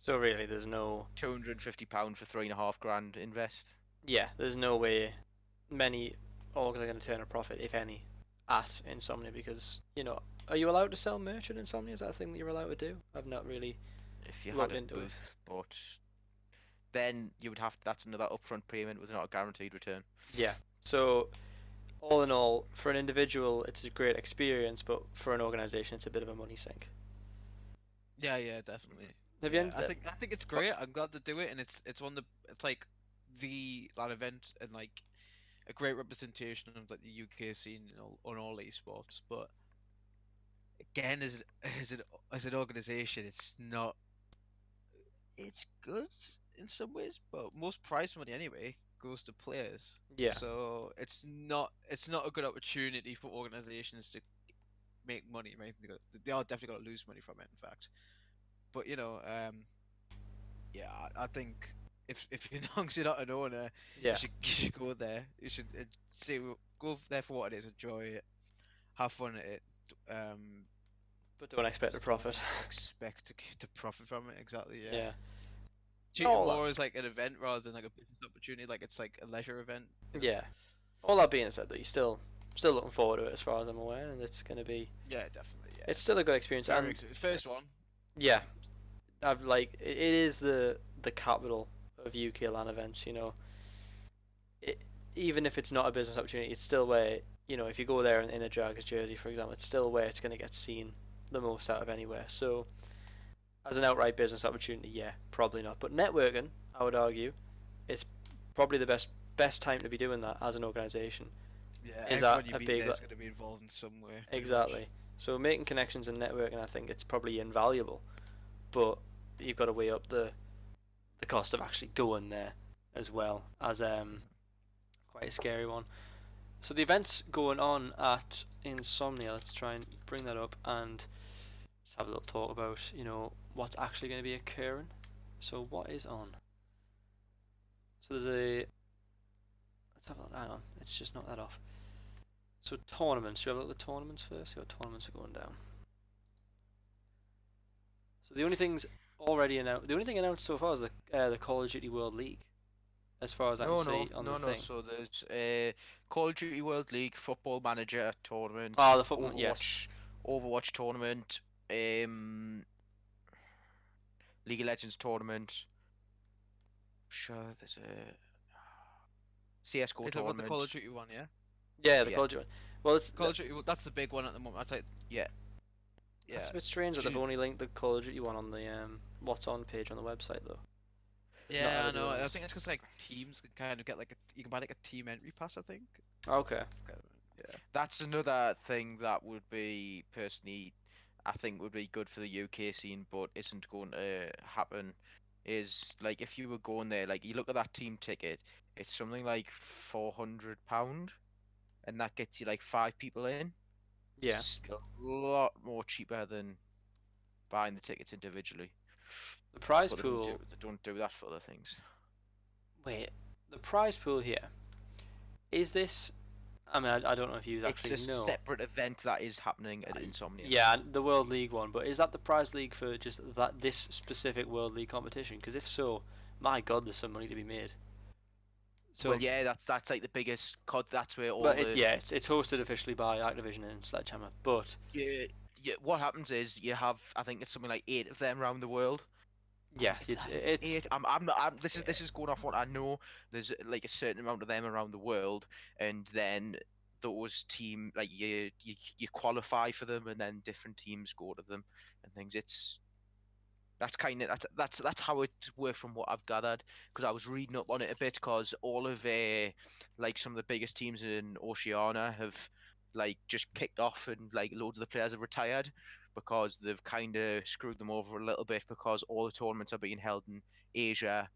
[SPEAKER 1] So really, there's no.
[SPEAKER 3] £250 for 3.5 grand invest.
[SPEAKER 1] Yeah, there's no way many orgs are going to turn a profit, if any, at Insomnia, because, are you allowed to sell merch at Insomnia? Is that a thing that you're allowed to do? I've not really
[SPEAKER 3] If you
[SPEAKER 1] looked
[SPEAKER 3] had a
[SPEAKER 1] into it.
[SPEAKER 3] booth, but then you would have that's another upfront payment with not a guaranteed return.
[SPEAKER 1] Yeah. So, all in all, for an individual, it's a great experience, but for an organization, it's a bit of a money sink.
[SPEAKER 2] Yeah, definitely.
[SPEAKER 1] Have you?
[SPEAKER 2] I think it's great. I'm glad to do it, and it's like that event and like a great representation of like the UK scene on all esports. But again, as an organization, it's not. It's good in some ways, but most prize money anyway goes to players.
[SPEAKER 1] Yeah.
[SPEAKER 2] So it's not a good opportunity for organizations to make money. Right? They are definitely going to lose money from it, in fact. But yeah, I think if you're not an owner,
[SPEAKER 1] Yeah.
[SPEAKER 2] you should go there. You should go there for what it is, enjoy it, have fun at it.
[SPEAKER 1] But don't expect a profit.
[SPEAKER 2] Expect to profit from it, exactly. Yeah.
[SPEAKER 1] Yeah.
[SPEAKER 2] Treat it more as like an event rather than like a business opportunity. Like it's like a leisure event.
[SPEAKER 1] Yeah. All that being said, though, you're still looking forward to it, as far as I'm aware, and it's going to be.
[SPEAKER 2] Yeah, definitely. Yeah.
[SPEAKER 1] It's still a good experience. And
[SPEAKER 2] first one.
[SPEAKER 1] yeah, it is the capital of UK LAN events. Even if it's not a business opportunity, it's still where if you go there in a Jaggers jersey, for example, it's still where it's going to get seen the most out of anywhere. So, as an outright business opportunity, yeah, probably not. But networking, I would argue, is probably the best time to be doing that as an organisation.
[SPEAKER 2] Yeah,
[SPEAKER 1] is
[SPEAKER 2] everybody
[SPEAKER 1] that a big?
[SPEAKER 2] There's going to be involved in some way.
[SPEAKER 1] Exactly. So making connections and networking, I think it's probably invaluable, but you've got to weigh up the cost of actually going there as well as quite a scary one. So the events going on at Insomnia, let's try and bring that up and just have a little talk about what's actually going to be occurring. So what is on? So there's let's have a look. Hang on, it's just not that off. So tournaments. Should we have a look at the tournaments first? See what tournaments are going down. So the only things already announced, the only thing announced so far is the Call of Duty World League, as far as I can see on the thing.
[SPEAKER 3] So there's Call of Duty World League, Football Manager tournament.
[SPEAKER 1] Oh, the football,
[SPEAKER 3] Overwatch,
[SPEAKER 1] yes.
[SPEAKER 3] Overwatch tournament. League of Legends tournament. Sure, there's a CS:GO
[SPEAKER 2] You're talking about
[SPEAKER 3] tournament.
[SPEAKER 2] the Call of Duty one, yeah?
[SPEAKER 1] Yeah, the Call of Duty. Well, it's
[SPEAKER 2] Call of Duty. That's the big one at the moment. I'd say.
[SPEAKER 3] Yeah.
[SPEAKER 2] Yeah.
[SPEAKER 1] It's a bit strange that they've only linked the Call of Duty one on the what's on page on the website though.
[SPEAKER 2] Yeah, I
[SPEAKER 1] other
[SPEAKER 2] know. I
[SPEAKER 1] ones.
[SPEAKER 2] think it's because like teams can kind of get you can buy like a team entry pass. I think.
[SPEAKER 1] Okay.
[SPEAKER 2] It's kind of, yeah.
[SPEAKER 3] That's another thing that would be personally, I think would be good for the UK scene, but isn't going to happen. Is like if you were going there, like you look at that team ticket, it's something like £400, and that gets you like 5 people in.
[SPEAKER 1] Yeah.
[SPEAKER 3] It's a lot more cheaper than buying the tickets individually.
[SPEAKER 1] The prize
[SPEAKER 3] But
[SPEAKER 1] pool.
[SPEAKER 3] they don't do that for other things.
[SPEAKER 1] Wait, the prize pool here. Is this? I mean, I don't know if you actually
[SPEAKER 3] It's a
[SPEAKER 1] know.
[SPEAKER 3] separate event that is happening at Insomnia.
[SPEAKER 1] Yeah, the World League one, but is that the prize league for just this specific World League competition? Because if so, my God, there's some money to be made. So
[SPEAKER 3] Well, yeah, that's like the biggest COD. That's where all
[SPEAKER 1] but
[SPEAKER 3] the
[SPEAKER 1] it's hosted officially by Activision and Sledgehammer. But
[SPEAKER 3] yeah, what happens is you have, I think it's something like 8 of them around the world,
[SPEAKER 1] Yeah,
[SPEAKER 3] It's eight. I'm not. This is going off what I know. There's like a certain amount of them around the world, and then those team like you qualify for them, and then different teams go to them and things. That's kind of that's how it works from what I've gathered. Because I was reading up on it a bit. Because all of like some of the biggest teams in Oceania have like just kicked off, and like loads of the players have retired because they've kind of screwed them over a little bit. Because all the tournaments are being held in Asia,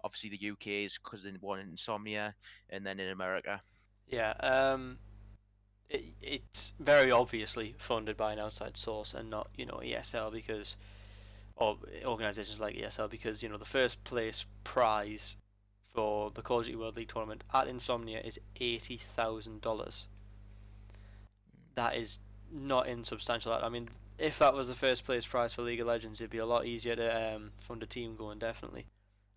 [SPEAKER 3] obviously the UK is because they one in Insomnia, and then in America.
[SPEAKER 1] yeah. It's very obviously funded by an outside source and not ESL because or organisations like ESL because the first place prize for the Call of Duty World League tournament at Insomnia is $80,000. That is not insubstantial. I mean, if that was the first place prize for League of Legends, it'd be a lot easier to fund a team going. Definitely.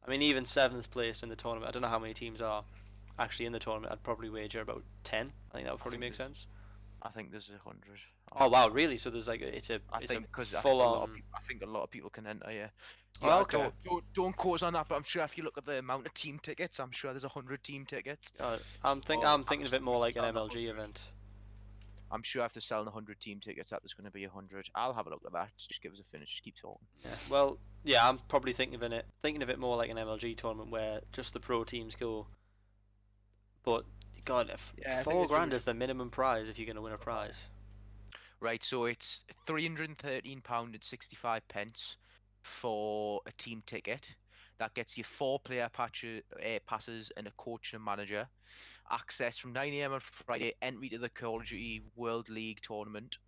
[SPEAKER 1] I mean, even seventh place in the tournament. I don't know how many teams are actually in the tournament. I'd probably wager about 10. I think that would probably make sense.
[SPEAKER 3] I think there's 100.
[SPEAKER 1] Oh wow, really? So there's like it's a full on.
[SPEAKER 3] I think a lot of people can enter. Yeah.
[SPEAKER 1] Oh,
[SPEAKER 3] Yeah,
[SPEAKER 1] okay.
[SPEAKER 3] don't quote us on that, but I'm sure if you look at the amount of team tickets, I'm sure there's 100 team tickets.
[SPEAKER 1] I'm thinking of it more like an MLG event.
[SPEAKER 3] I'm sure if they're selling 100 team tickets, that there's going to be 100. I'll have a look at that. Just give us a finish. Just keep talking.
[SPEAKER 1] Yeah. Well, yeah, I'm probably thinking of it more like an MLG tournament where just the pro teams go. But God, if £4,000 is the minimum prize if you're going to win a prize.
[SPEAKER 3] Right, so it's £313.65 for a team ticket. That gets you 4 player passes and a coach and a manager. Access from 9 AM on Friday. Entry to the Call of Duty World League tournament.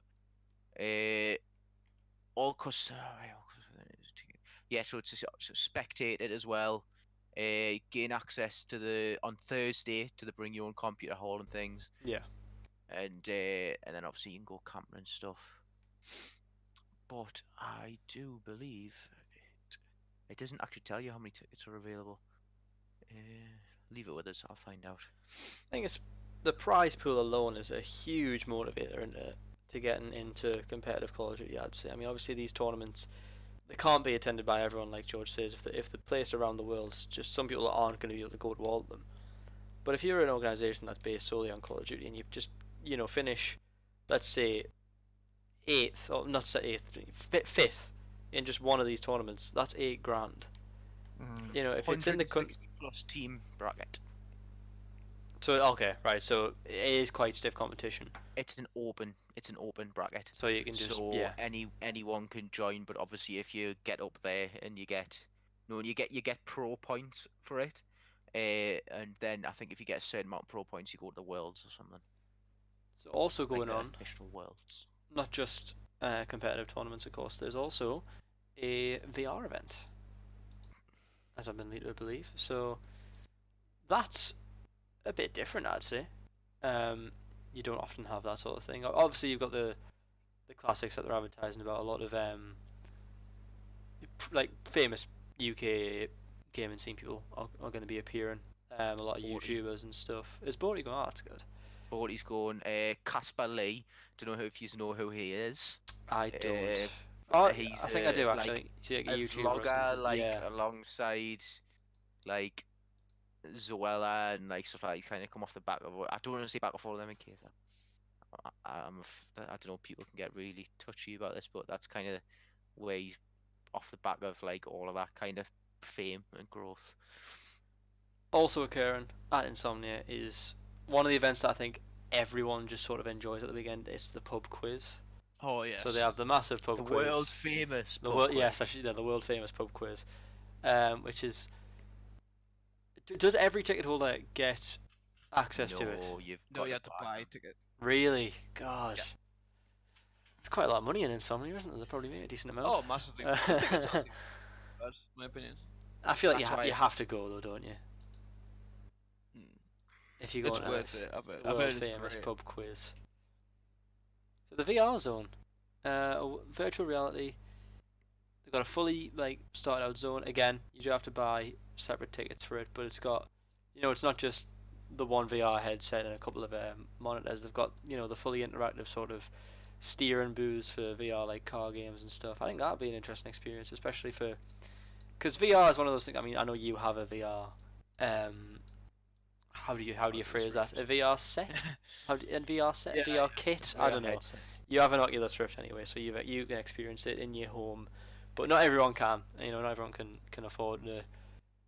[SPEAKER 3] All costs. Yeah, so it's spectated as well. Gain access to on Thursday to the bring your own computer hall and things.
[SPEAKER 1] Yeah.
[SPEAKER 3] And then obviously you can go camping and stuff. But I do believe it doesn't actually tell you how many tickets are available. Leave it with us. I'll find out.
[SPEAKER 1] I think it's the prize pool alone is a huge motivator to getting into competitive Call of Duty. I'd say. I mean, obviously these tournaments they can't be attended by everyone, like George says. If the place around the world, just some people aren't going to be able to go to all of them. But if you're an organisation that's based solely on Call of Duty and you just finish, let's say, 8th or not say 8th, 5th in just one of these tournaments, that's $8,000. If it's in the
[SPEAKER 3] plus team bracket.
[SPEAKER 1] So okay, right. So it is quite stiff competition.
[SPEAKER 3] It's an open bracket.
[SPEAKER 1] So you can just
[SPEAKER 3] anyone can join, but obviously if you get up there and you get pro points for it, and then I think if you get a certain amount of pro points, you go to the worlds or something.
[SPEAKER 1] So also going on
[SPEAKER 3] official worlds.
[SPEAKER 1] Not just competitive tournaments, of course. There's also a VR event, as I've been led to believe. So that's a bit different, I'd say. You don't often have that sort of thing. Obviously, you've got the classics that they're advertising about. A lot of like famous UK gaming scene people are going to be appearing. A lot of YouTubers and stuff. Is Borty going? Oh, that's good.
[SPEAKER 3] Borty's going. Casper Lee. Don't know if you know who he is.
[SPEAKER 1] I don't. I think I do actually. He's like a YouTuber
[SPEAKER 3] vlogger, alongside like Zoella and like stuff like that. Kind of come off the back of. I don't want to say back of all of them in case I don't know. People can get really touchy about this, but that's kind of where he's off the back of like all of that kind of fame and growth.
[SPEAKER 1] Also occurring at Insomnia is one of the events that I think everyone just sort of enjoys at the weekend. It's the pub quiz.
[SPEAKER 2] Oh yes.
[SPEAKER 1] So they have the massive pub quiz.
[SPEAKER 3] The world famous.
[SPEAKER 1] Yes, actually, the world famous pub quiz, which is. Does every ticket holder get access to it?
[SPEAKER 3] You
[SPEAKER 2] have to buy a ticket.
[SPEAKER 1] Really? God. Yeah. It's quite a lot of money in Insomnia, isn't it? They probably make a decent amount.
[SPEAKER 2] Oh, massively. Tickets aren't bad, in my opinion.
[SPEAKER 1] I feel like you have to go though, don't you? If you go
[SPEAKER 2] it's
[SPEAKER 1] on
[SPEAKER 2] worth it.
[SPEAKER 1] I've heard famous pub quiz. So the VR zone, virtual reality. They've got a fully started out zone. Again, you do have to buy separate tickets for it, but it's got, it's not just the one VR headset and a couple of monitors. They've got the fully interactive sort of steering booths for VR like car games and stuff. I think that'd be an interesting experience, especially for because VR is one of those things. I mean, I know you have a VR. How do you
[SPEAKER 2] Oculus
[SPEAKER 1] phrase that? A
[SPEAKER 2] Rift.
[SPEAKER 1] VR set? A VR set?
[SPEAKER 2] Yeah,
[SPEAKER 1] VR kit? I
[SPEAKER 3] Yeah,
[SPEAKER 1] don't know.
[SPEAKER 3] headset.
[SPEAKER 1] You have an Oculus Rift anyway, so you can experience it in your home, but not everyone can. You know, not everyone can afford to.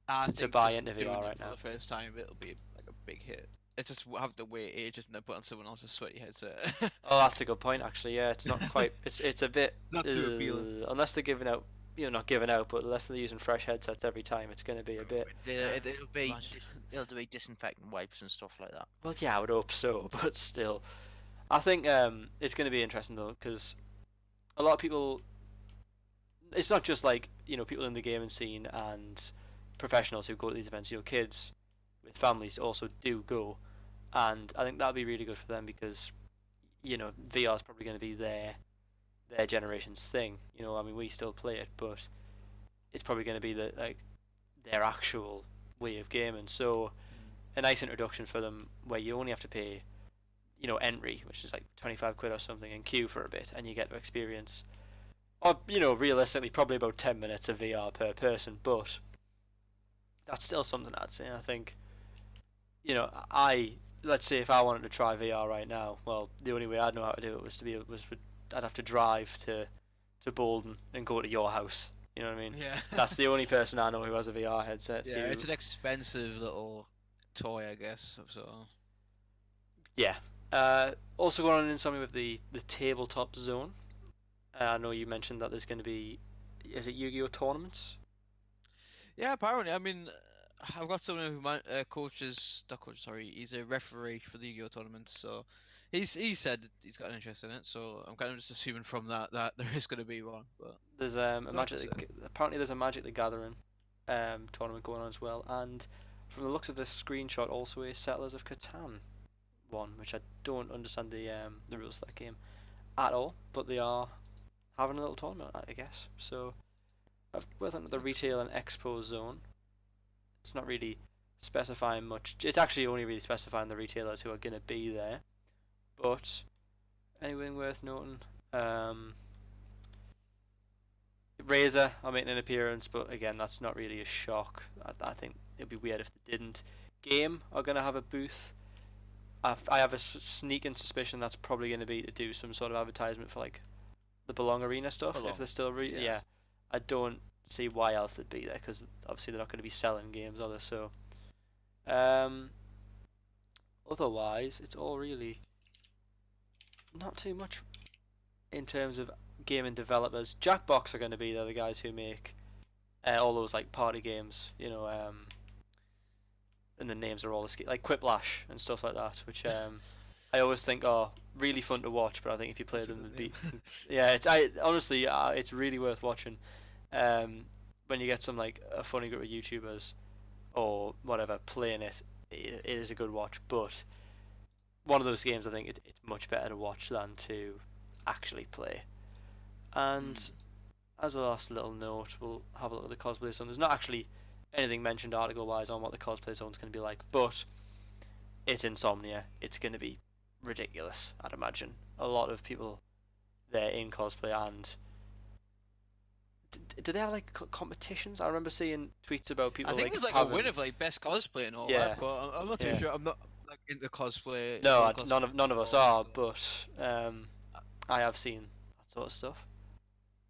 [SPEAKER 2] I
[SPEAKER 1] to
[SPEAKER 2] think
[SPEAKER 1] buy
[SPEAKER 2] just
[SPEAKER 1] into
[SPEAKER 2] doing
[SPEAKER 1] VR
[SPEAKER 2] it
[SPEAKER 1] right
[SPEAKER 2] for
[SPEAKER 1] now.
[SPEAKER 2] the first time, it'll be like a big hit. It just have to wait ages and then put on someone else's sweaty headset.
[SPEAKER 1] Oh, that's a good point. Actually, yeah, it's not quite. It's a bit.
[SPEAKER 2] Not too appealing.
[SPEAKER 1] Unless they're giving out, not giving out, but unless they're using fresh headsets every time, it's going to be a bit.
[SPEAKER 3] It'll be disinfectant wipes and stuff like that.
[SPEAKER 1] Well, yeah, I would hope so, but still, I think it's going to be interesting though, because a lot of people. It's not just like people in the gaming scene and professionals who go to these events. Kids with families also do go, and I think that'd be really good for them because VR is probably going to be their generation's thing. I mean, we still play it, but it's probably going to be their actual way of gaming. So a nice introduction for them where you only have to pay entry, which is like 25 quid or something, and queue for a bit, and you get to experience or realistically probably about 10 minutes of VR per person, but that's still something I'd say. I think let's say if I wanted to try VR right now, well, the only way I'd know how to do it I'd have to drive to Bolden and go to your house. You know what I mean?
[SPEAKER 2] Yeah.
[SPEAKER 1] That's the only person I know who has a VR headset.
[SPEAKER 2] Yeah, it's an expensive little toy, I guess. So.
[SPEAKER 1] Yeah. Also going on in something with the tabletop zone. I know you mentioned that there's going to be, is it Yu-Gi-Oh tournaments?
[SPEAKER 2] Yeah, apparently. I mean, I've got someone who he's a referee for the Yu-Gi-Oh tournament, so he said he's got an interest in it. So I'm kind of just assuming from that there is going to be one. But
[SPEAKER 1] There's apparently there's a Magic the Gathering tournament going on as well, and from the looks of this screenshot, also a Settlers of Catan one, which I don't understand the rules of that game at all, but they are having a little tournament, I guess. So within the retail and expo zone, it's not really specifying much. It's actually only really specifying the retailers who are going to be there. But anything worth noting? Razer are making an appearance, but again, that's not really a shock. I think it'd be weird if they didn't. Game are going to have a booth. I have a sneaking suspicion that's probably going to be to do some sort of advertisement for like the Belong Arena stuff.
[SPEAKER 2] Belong.
[SPEAKER 1] If they're still yeah. I don't see why else they'd be there, because obviously they're not going to be selling games, are they? So otherwise it's all really not too much in terms of gaming developers. Jackbox are going to be there, the guys who make all those like party games, and the names are all like Quiplash and stuff like that, which I always think are really fun to watch, but I think if you play them, they'd be yeah. Honestly, it's really worth watching. When you get some like a funny group of YouTubers or whatever playing it, it is a good watch. But one of those games, I think it's much better to watch than to actually play. And as a last little note, we'll have a look at the cosplay zone. There's not actually anything mentioned article-wise on what the cosplay zone's going to be like, but it's Insomnia. It's going to be ridiculous, I'd imagine. A lot of people there in cosplay, and do they have like competitions? I remember seeing tweets about people.
[SPEAKER 2] I think
[SPEAKER 1] like,
[SPEAKER 2] there's like a winner for like best cosplay and all that, but I'm not too sure. I'm not like into cosplay.
[SPEAKER 1] No,
[SPEAKER 2] cosplay
[SPEAKER 1] none of us are, but I have seen that sort of stuff.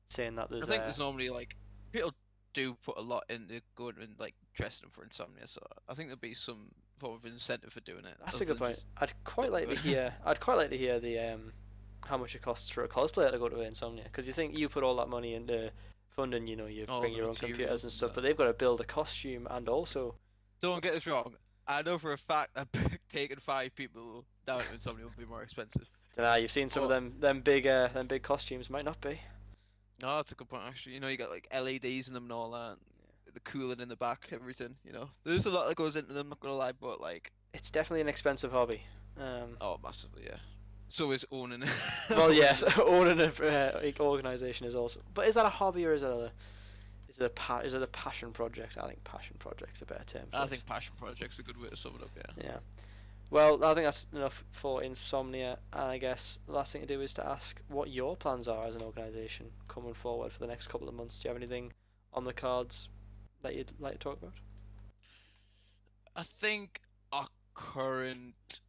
[SPEAKER 1] Saying that there's.
[SPEAKER 2] I think there's normally like people do put a lot into going and like dressing them for Insomnia, so I think there'll be some form of incentive for doing it.
[SPEAKER 1] That's a good point. I'd quite like to hear. I'd quite like to hear the how much it costs for a cosplayer to go to Insomnia, because you think you put all that money into funding, you bring your own computers and stuff, but they've got to build a costume and also.
[SPEAKER 2] Don't get us wrong. I know for a fact that taking 5 people down to Insomnia would be more expensive.
[SPEAKER 1] Dunno, you've seen some of them big costumes. Might not be.
[SPEAKER 2] No, that's a good point actually. You got like LEDs in them and all that. The cooling in the back, everything. There's a lot that goes into them. Not gonna lie, but like.
[SPEAKER 1] It's definitely an expensive hobby.
[SPEAKER 2] Oh, massively, yeah. So is owning it.
[SPEAKER 1] Well, yes, owning an organisation is also. But is that a hobby or is it a passion project? I think passion project's a better term.
[SPEAKER 2] I think passion project's a good way to sum it up. Yeah.
[SPEAKER 1] Yeah. Well, I think that's enough for Insomnia, and I guess the last thing to do is to ask what your plans are as an organisation coming forward for the next couple of months. Do you have anything on the cards that you'd like to talk about?
[SPEAKER 2] I think our current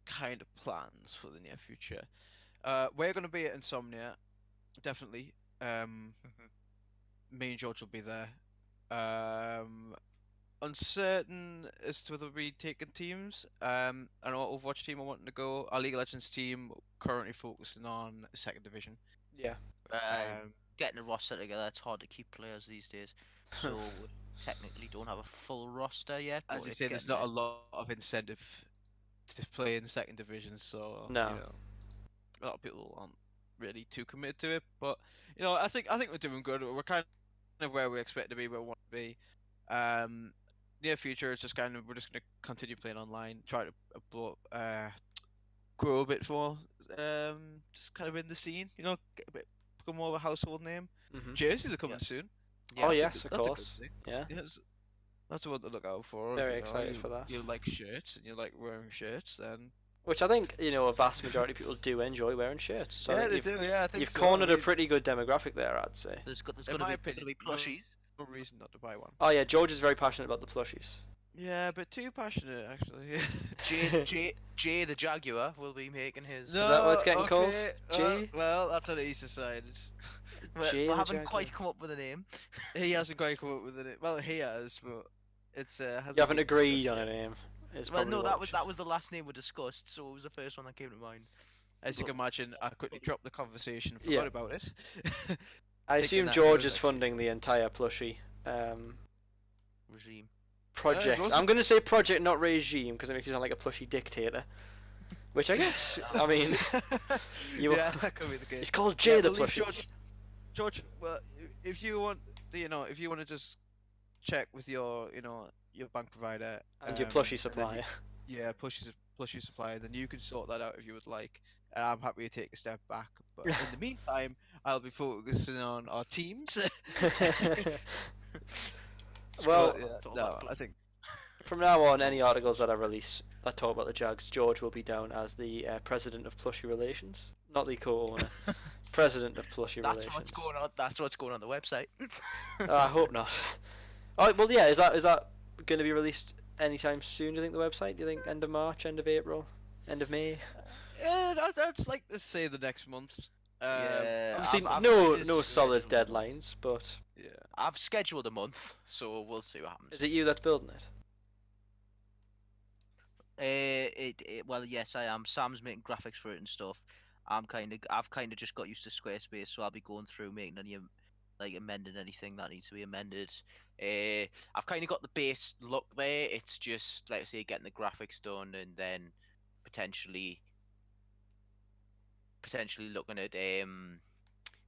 [SPEAKER 2] kind of plans for the near future. We're going to be at Insomnia, definitely. Me and George will be there. Uncertain as to whether we taking teams. I know Overwatch team I want to go. Our League of Legends team currently focusing on second division.
[SPEAKER 1] Yeah.
[SPEAKER 3] Getting a roster together, it's hard to keep players these days. So we technically don't have a full roster yet.
[SPEAKER 2] As
[SPEAKER 3] but
[SPEAKER 2] you
[SPEAKER 3] it's
[SPEAKER 2] say, there's
[SPEAKER 3] getting
[SPEAKER 2] not a
[SPEAKER 3] there.
[SPEAKER 2] lot of incentive to play in second division, so
[SPEAKER 1] No.
[SPEAKER 2] you know, a lot of people aren't really too committed to it. But you know, I think we're doing good. We're kind of where we expect to be, where we want to be. Near future is just kind of we're just gonna continue playing online, try to grow a bit more, just kind of in the scene, you know, get a bit become more of a household name.
[SPEAKER 1] Mm-hmm.
[SPEAKER 2] Jerseys are coming soon.
[SPEAKER 1] Oh
[SPEAKER 3] Yeah,
[SPEAKER 1] yes, of
[SPEAKER 2] that's a good
[SPEAKER 1] course.
[SPEAKER 2] thing.
[SPEAKER 1] Yeah.
[SPEAKER 2] Yes, that's the one to look out for.
[SPEAKER 1] Very
[SPEAKER 2] you know,
[SPEAKER 1] excited for that.
[SPEAKER 2] You like shirts and you like wearing shirts, then
[SPEAKER 1] Which I think a vast majority of people do enjoy wearing shirts. So I
[SPEAKER 2] yeah,
[SPEAKER 1] think
[SPEAKER 2] they do. Yeah, I think
[SPEAKER 1] you've
[SPEAKER 2] so.
[SPEAKER 1] cornered
[SPEAKER 2] I
[SPEAKER 1] a
[SPEAKER 2] mean,
[SPEAKER 1] pretty good demographic there, I'd say.
[SPEAKER 3] there's
[SPEAKER 2] in
[SPEAKER 3] gonna
[SPEAKER 2] my
[SPEAKER 3] be,
[SPEAKER 2] opinion,
[SPEAKER 3] plushies.
[SPEAKER 2] no reason not to buy one.
[SPEAKER 1] Oh yeah, George is very passionate about the plushies.
[SPEAKER 2] Yeah, but too passionate actually.
[SPEAKER 3] Jay the Jaguar will be making his.
[SPEAKER 2] No,
[SPEAKER 1] Is that what it's getting called?
[SPEAKER 2] okay,
[SPEAKER 1] Jay?
[SPEAKER 2] well, that's what he's decided.
[SPEAKER 1] Jay
[SPEAKER 3] We
[SPEAKER 1] the
[SPEAKER 3] haven't
[SPEAKER 1] Jaguar.
[SPEAKER 3] quite come up with a name.
[SPEAKER 2] He hasn't quite come up with it. Well, he has, but it's hasn't
[SPEAKER 1] You haven't
[SPEAKER 2] been
[SPEAKER 1] agreed
[SPEAKER 2] discussed
[SPEAKER 1] on a
[SPEAKER 2] yet.
[SPEAKER 1] name. Is
[SPEAKER 3] Well,
[SPEAKER 1] probably
[SPEAKER 3] no,
[SPEAKER 1] what
[SPEAKER 3] that
[SPEAKER 1] we
[SPEAKER 3] was
[SPEAKER 1] should-
[SPEAKER 3] that was the last name we discussed, so it was the first one that came to mind.
[SPEAKER 2] As you can imagine, I quickly dropped the conversation and
[SPEAKER 1] Yeah.
[SPEAKER 2] forgot about it.
[SPEAKER 1] I
[SPEAKER 2] thinking
[SPEAKER 1] assume
[SPEAKER 2] that
[SPEAKER 1] George
[SPEAKER 2] was
[SPEAKER 1] is funding the entire plushie
[SPEAKER 3] Regime.
[SPEAKER 1] project.
[SPEAKER 2] George-
[SPEAKER 1] I'm going to say project, not regime, because it makes you sound like a plushie dictator. Which I guess, I mean, you
[SPEAKER 2] yeah, that could be the case.
[SPEAKER 1] it's called Jay
[SPEAKER 2] Yeah,
[SPEAKER 1] the
[SPEAKER 2] we'll leave
[SPEAKER 1] plushie.
[SPEAKER 2] George, well, if you want, if you want to just check with your bank provider
[SPEAKER 1] And your
[SPEAKER 2] then
[SPEAKER 1] plushie
[SPEAKER 2] you-
[SPEAKER 1] supplier.
[SPEAKER 2] yeah, plushie supplier, then you can sort that out if you would like. And I'm happy to take a step back. But in the meantime, I'll be focusing on our teams.
[SPEAKER 1] Well,
[SPEAKER 2] But, yeah,
[SPEAKER 3] It's all
[SPEAKER 2] no,
[SPEAKER 3] about
[SPEAKER 2] I think
[SPEAKER 1] From now on, any articles that I release that talk about the Jags, George will be down as the president of plushie relations, not the co-owner. President of plushie
[SPEAKER 3] That's
[SPEAKER 1] relations.
[SPEAKER 3] what's going on. That's what's going on the website.
[SPEAKER 1] I hope not. Oh well, yeah. Is that going to be released anytime soon? Do you think the website? Do you think end of March, end of April, end of May?
[SPEAKER 2] yeah, that's like let's say the next month.
[SPEAKER 3] Yeah,
[SPEAKER 1] Obviously,
[SPEAKER 3] I've
[SPEAKER 1] no
[SPEAKER 3] made
[SPEAKER 1] no
[SPEAKER 3] this
[SPEAKER 1] solid
[SPEAKER 3] schedule.
[SPEAKER 1] deadlines, but
[SPEAKER 2] Yeah.
[SPEAKER 3] I've scheduled a month, so we'll see what happens.
[SPEAKER 1] is it you that's building it?
[SPEAKER 3] Well, yes, I am. Sam's making graphics for it and stuff. I've kind of just got used to Squarespace, so I'll be going through making any amending anything that needs to be amended. I've kind of got the base look there. It's just like I say, getting the graphics done and then potentially looking at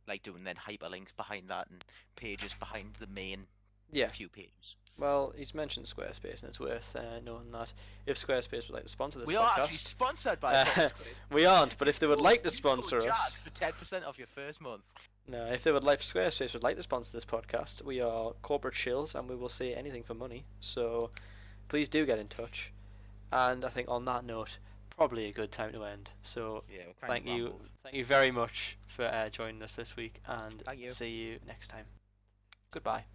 [SPEAKER 3] like doing then hyperlinks behind that and pages behind the main
[SPEAKER 1] Yeah.
[SPEAKER 3] few pages.
[SPEAKER 1] Well, he's mentioned Squarespace, and it's worth knowing that if Squarespace would like to sponsor this
[SPEAKER 3] We
[SPEAKER 1] podcast,
[SPEAKER 3] are actually sponsored by Squarespace.
[SPEAKER 1] we aren't. But if they would
[SPEAKER 3] Use-
[SPEAKER 1] like to
[SPEAKER 3] use
[SPEAKER 1] sponsor
[SPEAKER 3] code
[SPEAKER 1] us,
[SPEAKER 3] JAG for 10% off your first month.
[SPEAKER 1] no, if they would like Squarespace would like to sponsor this podcast, we are corporate shills, and we will say anything for money. So please do get in touch. And I think on that note, probably a good time to end. So
[SPEAKER 3] Yeah, we're kind of rambled.
[SPEAKER 1] thank you very much for joining us this week, and
[SPEAKER 3] Thank you.
[SPEAKER 1] see you next time. Goodbye.